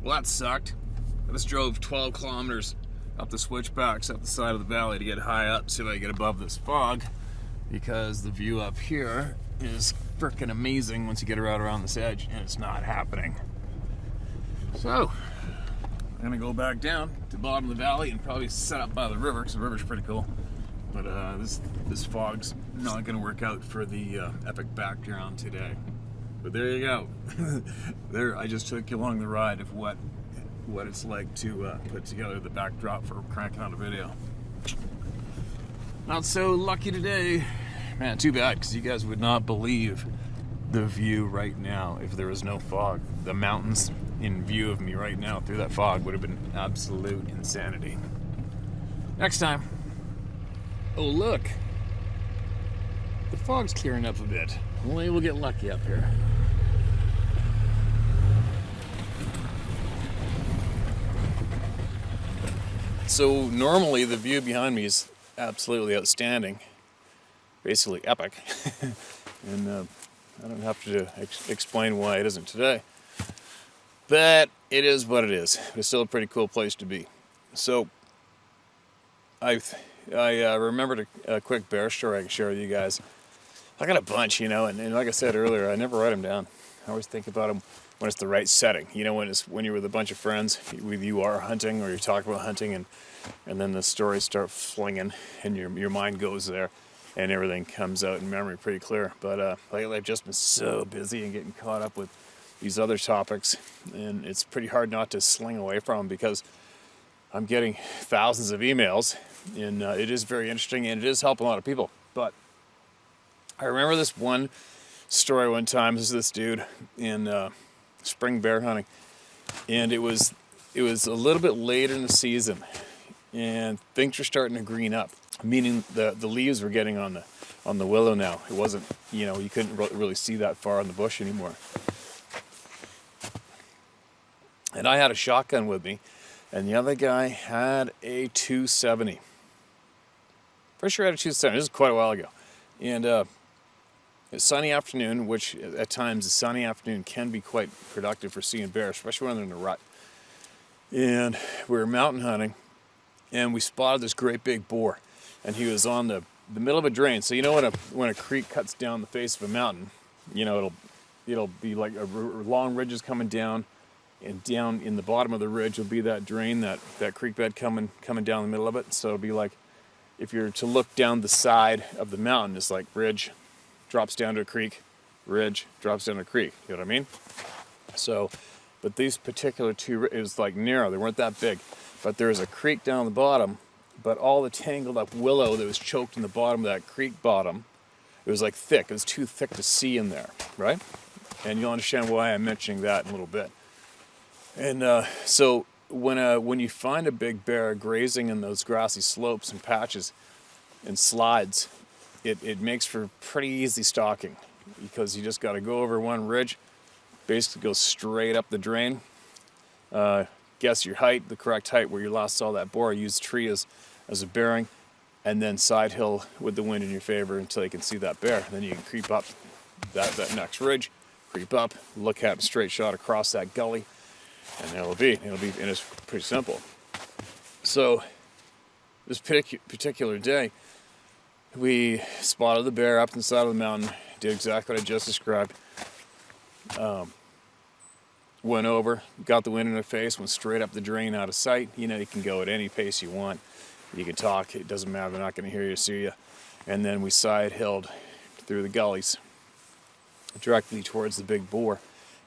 Well, that sucked. I just drove 12 kilometers up the switchbacks up the side of the valley to get high up so I get above this fog, because the view up here is freaking amazing once you get around this edge, and it's not happening. So I'm gonna go back down to the bottom of the valley and probably set up by the river, because the river's pretty cool. But this fog's not gonna work out for the epic background today. But there you go. There, I just took you along the ride of what it's like to put together the backdrop for cranking out a video. Not so lucky today. Man, too bad, because you guys would not believe the view right now if there was no fog. The mountains in view of me right now through that fog would have been absolute insanity. Next time. Oh, look. The fog's clearing up a bit. Maybe we'll get lucky up here. So normally the view behind me is absolutely outstanding, basically epic, and I don't have to explain why it isn't today, but it is what it is. It's still a pretty cool place to be. So I remembered a quick bear story I can share with you guys. I got a bunch, and like I said earlier, I never write them down. I always think about them when it's the right setting. When you're with a bunch of friends, you are hunting or you're talking about hunting, and then the stories start flinging, and your mind goes there, and everything comes out in memory pretty clear. But lately I've just been so busy and getting caught up with these other topics, and it's pretty hard not to sling away from them, because I'm getting thousands of emails, and it is very interesting, and it is helping a lot of people. But I remember this one story one time. This is this dude in spring bear hunting, and it was a little bit later in the season, and things were starting to green up, meaning the leaves were getting on the willow now. It wasn't, you couldn't really see that far in the bush anymore. And I had a shotgun with me, and the other guy had a 270. Pretty sure I had a 270. This is quite a while ago. And a sunny afternoon, which at times a sunny afternoon can be quite productive for seeing bears, especially when they're in a rut. And we were mountain hunting, and we spotted this great big boar, and he was on the middle of a drain. So when a creek cuts down the face of a mountain, it'll be like long ridges coming down, and down in the bottom of the ridge will be that drain, that creek bed coming down the middle of it. So it'll be like, if you're to look down the side of the mountain, it's like ridge drops down to a creek, ridge drops down to a creek. You know what I mean? So, but these particular two, it was like narrow. They weren't that big, but there was a creek down the bottom. But all the tangled up willow that was choked in the bottom of that creek bottom, it was like thick. It was too thick to see in there, right? And you'll understand why I'm mentioning that in a little bit. And so when you find a big bear grazing in those grassy slopes and patches and slides, it makes for pretty easy stalking, because you just got to go over one ridge, basically go straight up the drain, guess your height, the correct height where you last saw that boar, use the tree as a bearing, and then side hill with the wind in your favor until you can see that bear. Then you can creep up that next ridge, creep up, look at straight shot across that gully, and and it's pretty simple. So this particular day, we spotted the bear up on the side of the mountain, did exactly what I just described. Went over, got the wind in the face, went straight up the drain out of sight. You can go at any pace you want. You can talk, it doesn't matter, they're not going to hear you or see you. And then we side-hilled through the gullies directly towards the big boar.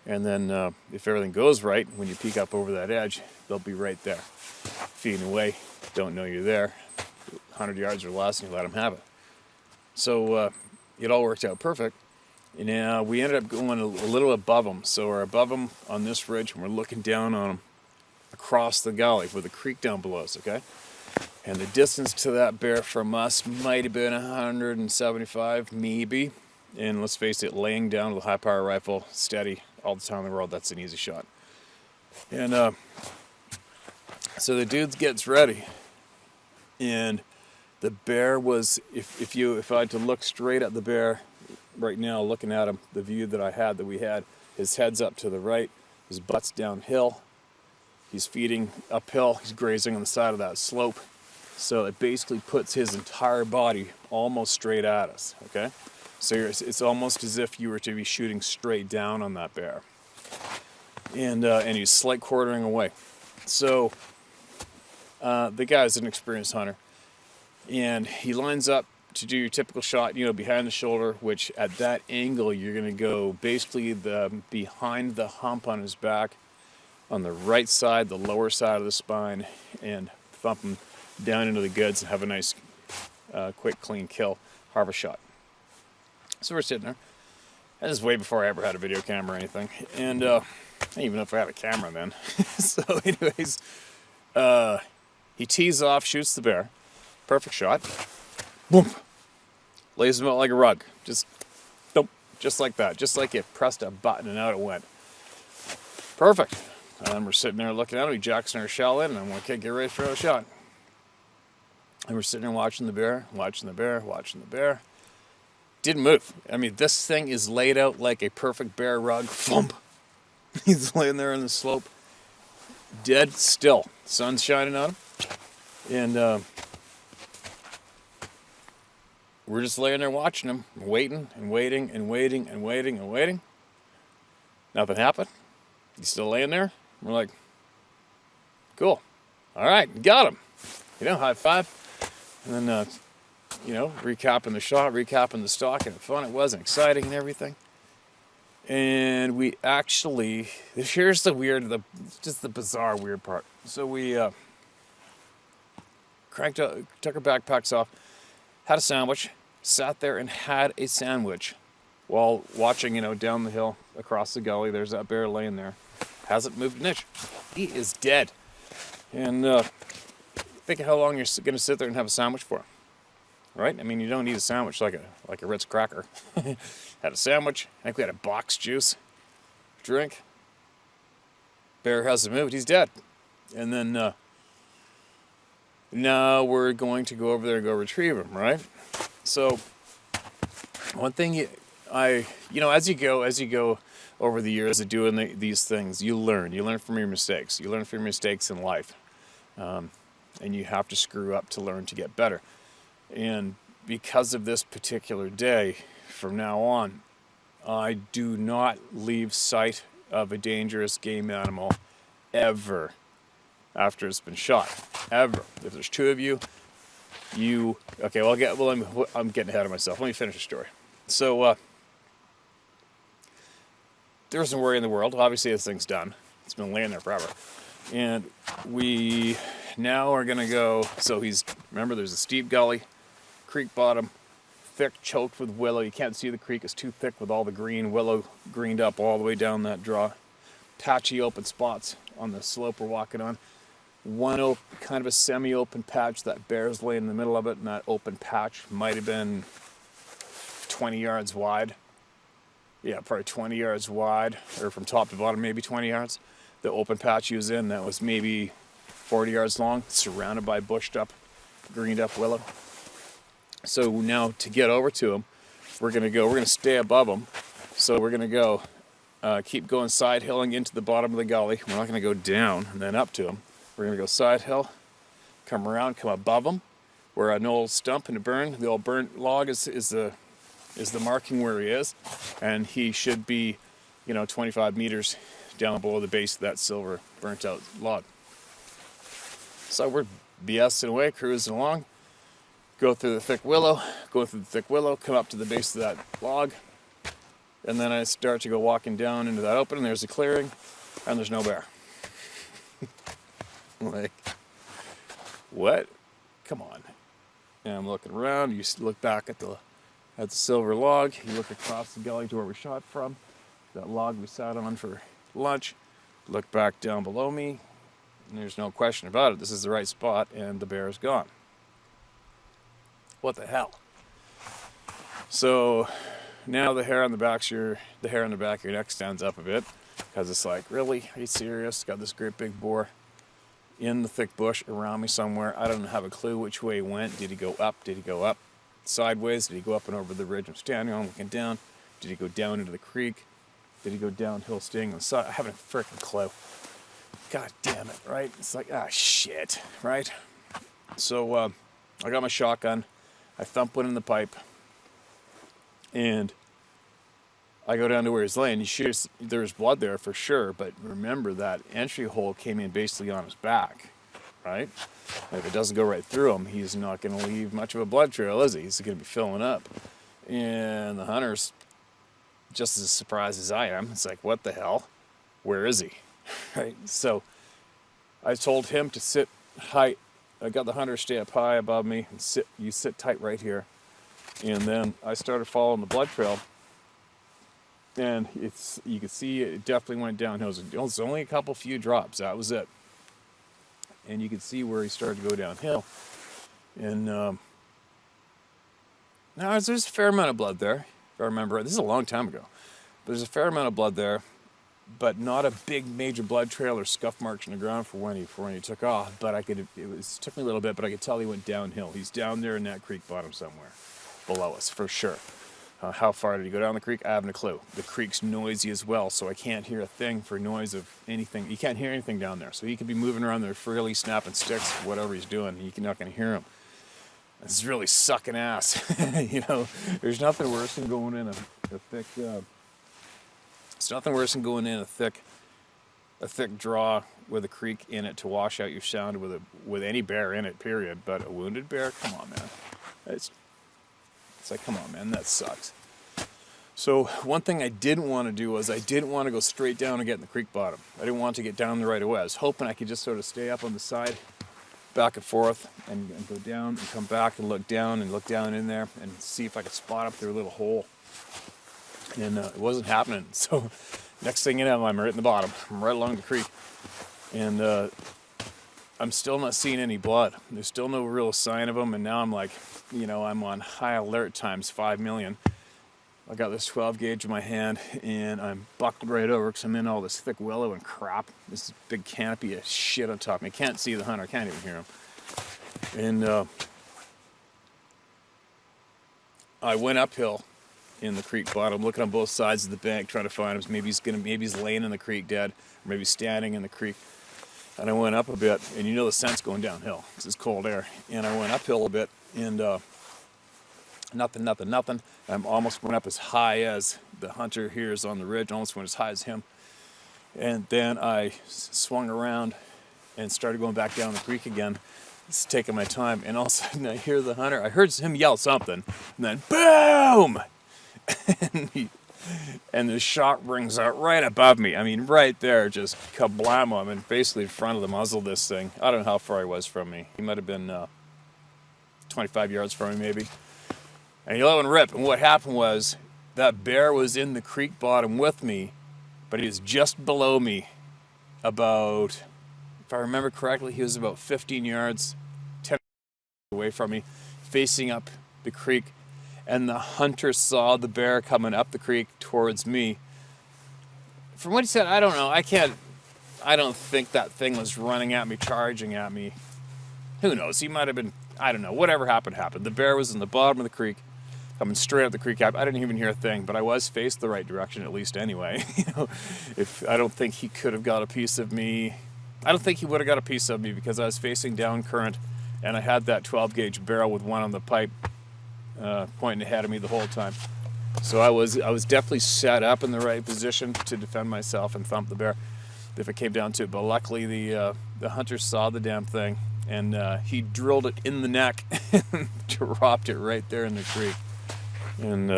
And then if everything goes right, when you peek up over that edge, they'll be right there, feeding away, don't know you're there, 100 yards or less, and you let them have it. So it all worked out perfect. And we ended up going a little above them. So we're above them on this ridge, and we're looking down on them across the gully with the creek down below us, okay? And the distance to that bear from us might have been 175, maybe. And let's face it, laying down with a high-power rifle, steady, all the time in the world, that's an easy shot. And so the dude gets ready, and the bear was, if I had to look straight at the bear right now, looking at him, the view that we had, his head's up to the right, his butt's downhill, He's feeding uphill. He's grazing on the side of that slope. So it basically puts his entire body almost straight at us, okay? So it's almost as if you were to be shooting straight down on that bear. And he's slight quartering away. So the guy's an experienced hunter. And he lines up to do your typical shot, behind the shoulder, which at that angle, you're going to go basically behind the hump on his back, on the right side, the lower side of the spine, and thump him down into the goods and have a nice, quick, clean kill, harvest shot. So we're sitting there. And this is way before I ever had a video camera or anything. And I didn't even know if I had a camera then. So anyways, he tees off, shoots the bear. Perfect shot. Boom. Lays him out like a rug. Just like that. Just like you pressed a button and out it went. Perfect. And then we're sitting there looking at him. He jacks our shell in, and I'm like, okay, get ready for a shot. And we're sitting there watching the bear, watching the bear, watching the bear. Didn't move. I mean, this thing is laid out like a perfect bear rug. Thump. He's laying there on the slope. Dead still. Sun's shining on him. And we're just laying there watching him, waiting and waiting and waiting and waiting and waiting. Nothing happened. He's still laying there. We're like, cool. All right, got him. High five. And then, recapping the shot, recapping the stalk, and fun it was, and exciting and everything. And we actually, here's the bizarre weird part. So we took our backpacks off, had a sandwich, sat there and had a sandwich while watching, down the hill across the gully. There's that bear laying there. Hasn't moved an inch. He is dead. And think of how long you're going to sit there and have a sandwich for. Right? I mean, you don't need a sandwich like a Ritz cracker. Had a sandwich. I think we had a box juice. Drink. Bear hasn't moved. He's dead. And then now we're going to go over there and go retrieve him, right? So one thing as you go over the years of doing these things, you learn from your mistakes. You learn from your mistakes in life. And you have to screw up to learn to get better. And because of this particular day, from now on, I do not leave sight of a dangerous game animal ever after it's been shot. Ever. If there's two of you, I'm getting ahead of myself. Let me finish the story. So, there isn't worry in the world. Obviously, this thing's done. It's been laying there forever. And we now are going to go, remember there's a steep gully, creek bottom, thick, choked with willow. You can't see the creek. It's too thick with all the green willow greened up all the way down that draw. Patchy open spots on the slope we're walking on. One kind of a semi-open patch. That bear's laying in the middle of it, and that open patch might have been 20 yards wide. Yeah, probably 20 yards wide, or from top to bottom, maybe 20 yards. The open patch he was in, that was maybe 40 yards long, surrounded by bushed up, greened up willow. So now to get over to him, we're going to stay above him. So we're going to go, keep going side hilling into the bottom of the gully. We're not going to go down and then up to him. We're going to go side hill, come around, come above him, where an old stump and a burn, the old burnt log is the marking where he is. And he should be, 25 meters down below the base of that silver burnt out log. So we're BSing away, cruising along, go through the thick willow, come up to the base of that log, and then I start to go walking down into that open, and there's a clearing, and there's no bear. Like, what? Come on. And I'm looking around, you look back at the silver log, you look across the gully to where we shot from, that log we sat on for lunch, look back down below me, and there's no question about it. This is the right spot, and the bear is gone. What the hell? So now the hair on the back of your neck stands up a bit, because it's like, really? Are you serious? Got this great big boar in the thick bush around me somewhere. I don't have a clue which way he went. Did he go up? Did he go up sideways? Did he go up and over the ridge I'm standing on, looking down? Did he go down into the creek? Did he go downhill, staying on the side? I haven't a freaking clue. God damn it, right? It's like, ah, shit, right? So I got my shotgun. I thump one in the pipe. And I go down to where he's laying. There's blood there for sure, but remember that entry hole came in basically on his back, right? And if it doesn't go right through him, he's not going to leave much of a blood trail, is he? He's going to be filling up. And the hunter's just as surprised as I am. It's like, what the hell? Where is he? Right? So I told him to sit high. I got the hunter to stay up high above me and sit. You sit tight right here. And then I started following the blood trail. And you could see it definitely went downhill. It was only a couple few drops. That was it. And you could see where he started to go downhill. And now there's a fair amount of blood there, if I remember. This is a long time ago. There's a fair amount of blood there, but not a big major blood trail or scuff marks in the ground for when he took off. But it took me a little bit, but I could tell he went downhill. He's down there in that creek bottom somewhere below us for sure. How far did he go down the creek? I haven't a clue. The creek's noisy as well, so I can't hear a thing for noise of anything. You can't hear anything down there. So he could be moving around there freely, snapping sticks, whatever he's doing. You're not going to hear him. This is really sucking ass. There's nothing worse than going in a thick. It's nothing worse than going in a thick draw with a creek in it to wash out your sound with any bear in it. Period. But a wounded bear, come on, man. It's like, come on, man, that sucks. So one thing I didn't want to do was I didn't want to go straight down and get in the creek bottom. I didn't want to get down the right away. I was hoping I could just sort of stay up on the side, back and forth, and go down and come back and look down in there and see if I could spot up their little hole. And it wasn't happening. So next thing you know, I'm right in the bottom. I'm right along the creek. And I'm still not seeing any blood. There's still no real sign of them. And now I'm like, I'm on high alert times 5 million. I got this 12 gauge in my hand and I'm buckled right over because I'm in all this thick willow and crap. This big canopy of shit on top of me. I can't see the hunter. I can't even hear him. And I went uphill in the creek bottom, looking on both sides of the bank, trying to find him. Maybe he's laying in the creek dead, or maybe standing in the creek. And I went up a bit, and the scent's going downhill because it's cold air. And I went uphill a bit, and nothing. I almost went up as high as the hunter here is on the ridge, almost went as high as him. And then I swung around and started going back down the creek again. It's taking my time, and all of a sudden I hear the hunter. I heard him yell something, and then boom! and the shot rings out right above me. I mean, right there, just kablam! I'm in basically in front of the muzzle of this thing. I don't know how far he was from me. He might have been 25 yards from me, maybe. And he let one rip. And what happened was that bear was in the creek bottom with me, but he was just below me. About, if I remember correctly, he was about 15 yards, 10 away from me, facing up the creek. And the hunter saw the bear coming up the creek towards me. From what he said, I don't know. I don't think that thing was running at me, charging at me. Who knows? He might have been, I don't know. Whatever happened. The bear was in the bottom of the creek, coming straight up the creek. I didn't even hear a thing, but I was faced the right direction at least anyway. If I don't think he could have got a piece of me. I don't think he would have got a piece of me because I was facing down current, and I had that 12 gauge barrel with one on the pipe pointing ahead of me the whole time. So I was definitely set up in the right position to defend myself and thump the bear if it came down to it. But luckily the hunter saw the damn thing, and he drilled it in the neck and dropped it right there in the creek. And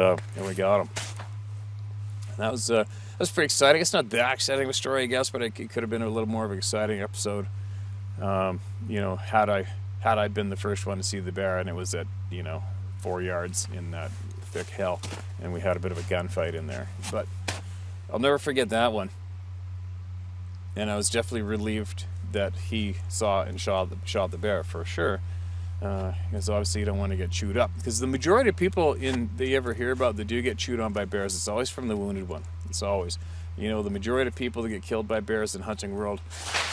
we got him. And that was pretty exciting. It's not that exciting of a story, I guess, but it could have been a little more of an exciting episode. Had I been the first one to see the bear, and it was at 4 yards in that thick hill, and we had a bit of a gunfight in there. But I'll never forget that one. And I was definitely relieved that he saw and shot the bear for sure. Because obviously you don't want to get chewed up. Because the majority of people that you ever hear about that do get chewed on by bears, it's always from the wounded one. It's always. The majority of people that get killed by bears in hunting world,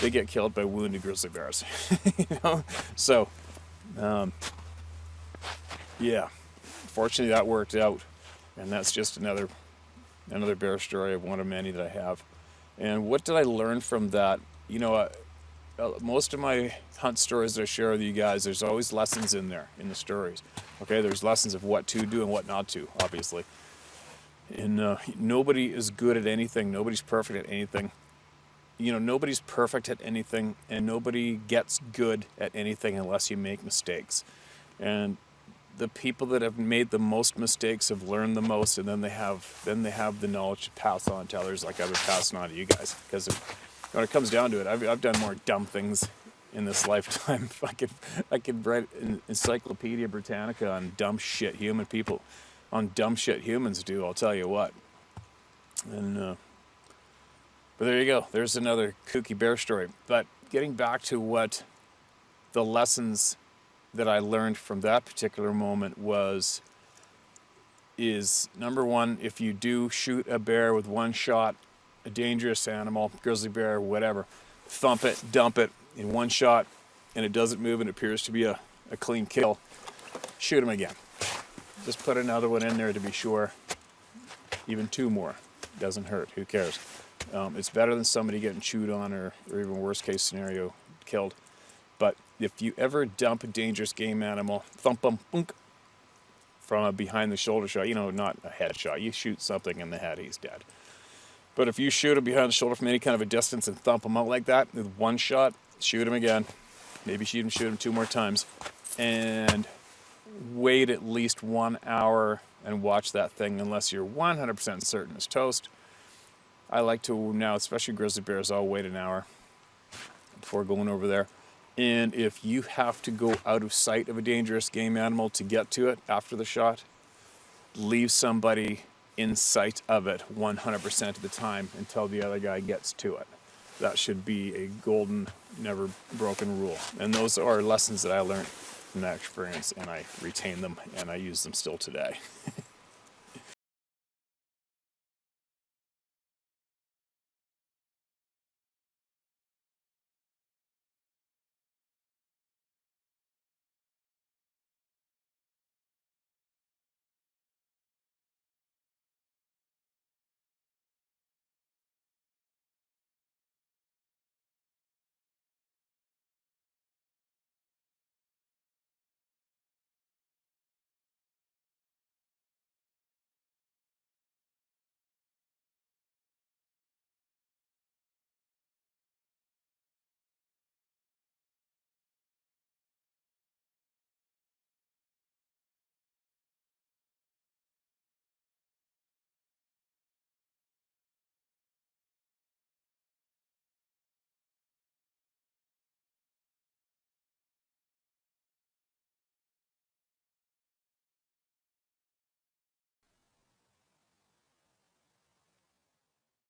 they get killed by wounded grizzly bears. So, yeah. Fortunately, that worked out. And that's just another bear story of one of many that I have. And what did I learn from that you know, most of my hunt stories that I share with you guys, there's always lessons in there in the stories. Okay, there's lessons of what to do and what not to, obviously. And nobody is good at anything. Nobody's perfect at anything. You know, nobody's perfect at anything, and nobody gets good at anything unless you make mistakes. And the people that have made the most mistakes have learned the most, and then they have the knowledge to pass on to others, like I've been passing on to you guys. Because when it comes down to it, I've done more dumb things in this lifetime. I could write an Encyclopedia Britannica on dumb shit human people, on dumb shit humans do. I'll tell you what. And but there you go. There's another kooky bear story. But getting back to what the lessons that I learned from that particular moment is number one, if you do shoot a bear with one shot, a dangerous animal, grizzly bear, whatever, thump it, dump it in one shot, and it doesn't move and it appears to be a clean kill, shoot him again. Just put another one in there to be sure. Even two more. Doesn't hurt. Who cares? It's better than somebody getting chewed on or even worst case scenario, killed. But if you ever dump a dangerous game animal, thump them, boonk, from a behind the shoulder shot, you know, not a head shot. You shoot something in the head, he's dead. But if you shoot him behind the shoulder from any kind of a distance and thump him out like that with one shot, shoot him again. Maybe shoot him 2 more times. And wait at least 1 hour and watch that thing unless you're 100% certain it's toast. I like to now, especially grizzly bears, I'll wait an hour before going over there. And if you have to go out of sight of a dangerous game animal to get to it after the shot, leave somebody in sight of it 100% of the time until the other guy gets to it. That should be a golden, never broken rule. And those are lessons that I learned from that experience, and I retain them, and I use them still today.